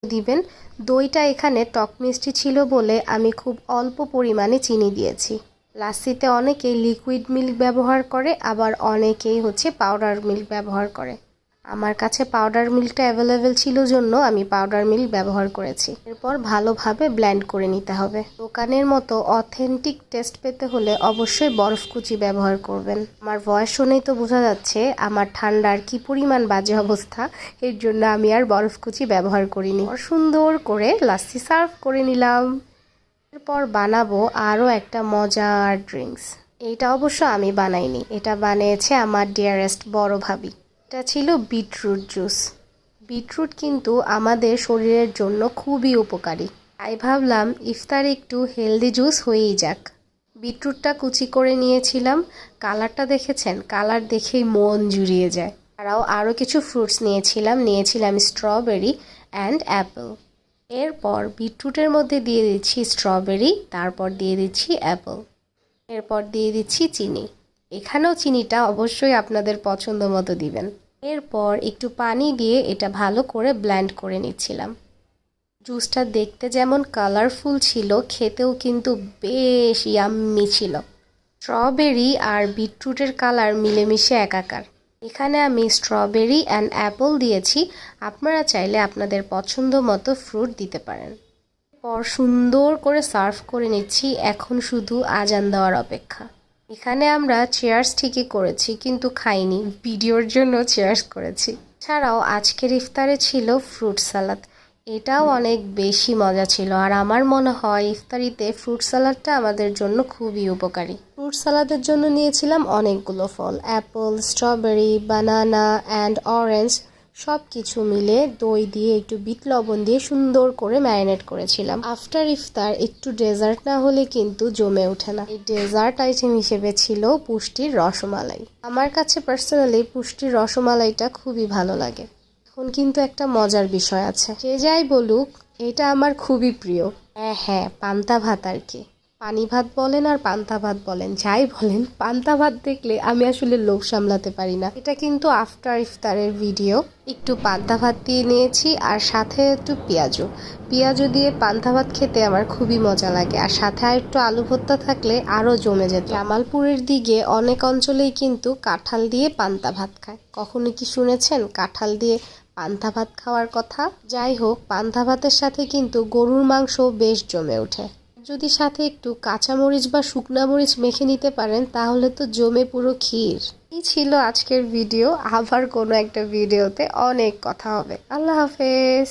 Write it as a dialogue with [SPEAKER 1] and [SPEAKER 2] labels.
[SPEAKER 1] দিবেন। দইটা এখানে টক মিষ্টি ছিল বলে আমি খুব অল্প পরিমাণে চিনি দিয়েছি। লাচ্ছিতে অনেকেই লিকুইড মিল্ক ব্যবহার করে, আবার অনেকেই পাউডার মিল্ক ব্যবহার করে। আমার কাছে পাউডার মিল্কটা অ্যাভেলেবেল ছিল জন্য আমি পাউডার মিল্ক ব্যবহার করেছি। এরপর ভালোভাবে ব্লেন্ড করে নিতে হবে। দোকানের মতো অথেন্টিক টেস্ট পেতে হলে অবশ্যই বরফ কুচি ব্যবহার করবেন। আমার ভয়েস শুনেই তো বোঝা যাচ্ছে আমার ঠান্ডার কি পরিমাণ বাজে অবস্থা, এর জন্য আমি আর বরফ কুচি ব্যবহার করিনি। সুন্দর করে লাচ্ছি সার্ভ করে নিলাম। এরপর বানাবো আরও একটা মজার ড্রিঙ্কস। এইটা অবশ্য আমি বানাইনি, এটা বানিয়েছে আমার ডিয়ারেস্ট বড় ভাবি। এটা ছিল বিটরুট জুস। বিটরুট কিন্তু আমাদের শরীরের জন্য খুবই উপকারী, তাই ভাবলাম ইফতারে একটু হেলদি জুস হয়েই যাক। বিটরুটটা কুচি করে নিয়েছিলাম। কালারটা দেখেছেন? কালার দেখেই মন জুড়িয়ে যায়। আরও কিছু ফ্রুটস নিয়েছিলাম স্ট্রবেরি অ্যান্ড অ্যাপেল। এরপর বিটরুটের মধ্যে দিয়ে দিচ্ছি স্ট্রবেরি, তারপর দিয়ে দিচ্ছি অ্যাপেল, এরপর দিয়ে দিচ্ছি চিনি। এখানেও চিনিটা অবশ্যই আপনাদের পছন্দ মতো দিবেন। এরপর একটু পানি দিয়ে এটা ভালো করে ব্লেন্ড করে নিচ্ছিলাম। জুসটা দেখতে যেমন কালারফুল ছিল, খেতেও কিন্তু বেশ ইয়াম্মি ছিল। স্ট্রবেরি আর বিটরুটের কালার মিলেমিশে একাকার। এখানে আমি স্ট্রবেরি অ্যান্ড অ্যাপল দিয়েছি, আপনারা চাইলে আপনাদের পছন্দ মতো ফ্রুট দিতে পারেন। পর সুন্দর করে সার্ভ করে নিচ্ছি। এখন শুধু আজান দেওয়ার অপেক্ষা। এখানে আমরা চেয়ার্স ঠিকই করেছি কিন্তু খাইনি, ভিডিওর জন্য চেয়ার্স করেছি। ছাড়াও আজকের ইফতারে ছিল ফ্রুট সালাদ, এটাও অনেক বেশি মজা ছিল। আর আমার মনে হয় ইফতারিতে ফ্রুট সালাদটা আমাদের জন্য খুবই উপকারী। ফ্রুট সালাদের জন্য নিয়েছিলাম অনেকগুলো ফল, apple, strawberry, banana and orange. সব কিছু মিলে দই দিয়ে একটু বিট লবণ দিয়ে সুন্দর করে ম্যারিনেট করেছিলাম। আফটার ইফতার একটু ডেজার্ট না হলে কিন্তু জমে ওঠে না। এই ডেজার্ট আইটেম হিসেবে ছিল পুষ্টির রসমালাই। আমার কাছে পার্সোনালি পুষ্টির রসমালাইটা খুবই ভালো লাগে। এখন কিন্তু একটা মজার বিষয় আছে, যে যাই বলুক এটা আমার খুবই প্রিয়। হ্যাঁ, পান্তা ভাত। আর কি পানি ভাত বলেন আর পান্তা ভাত বলেন, যাই বলেন, পান্তা ভাত দেখলে আমি আসলে লোভ সামলাতে পারি না। এটা কিন্তু আফটার ইফতারের ভিডিও। একটু পান্তা ভাত দিয়ে নিয়েছি আর সাথে একটু পেঁয়াজু দিয়ে পান্তা ভাত খেতে আমার খুবই মজা লাগে। আর সাথে আর একটু আলু ভর্তা থাকলে আরও জমে যেত। জামালপুরের দিকে অনেক অঞ্চলেই কিন্তু কাঁঠাল দিয়ে পান্তা ভাত খায়। কখনো কি শুনেছেন কাঁঠাল দিয়ে পান্তা ভাত খাওয়ার কথা? যাই হোক, পান্তা ভাতের সাথে কিন্তু গরুর মাংস বেশ জমে ওঠে। যদি সাথে একটু কাঁচামরিচ বা শুকনা মরিচ মেখে নিতে পারেন তাহলে তো জমে পুরো ক্ষীর। এই ছিল আজকের ভিডিও। আবার কোনো একটা ভিডিওতে অনেক কথা হবে। আল্লাহ হাফেজ।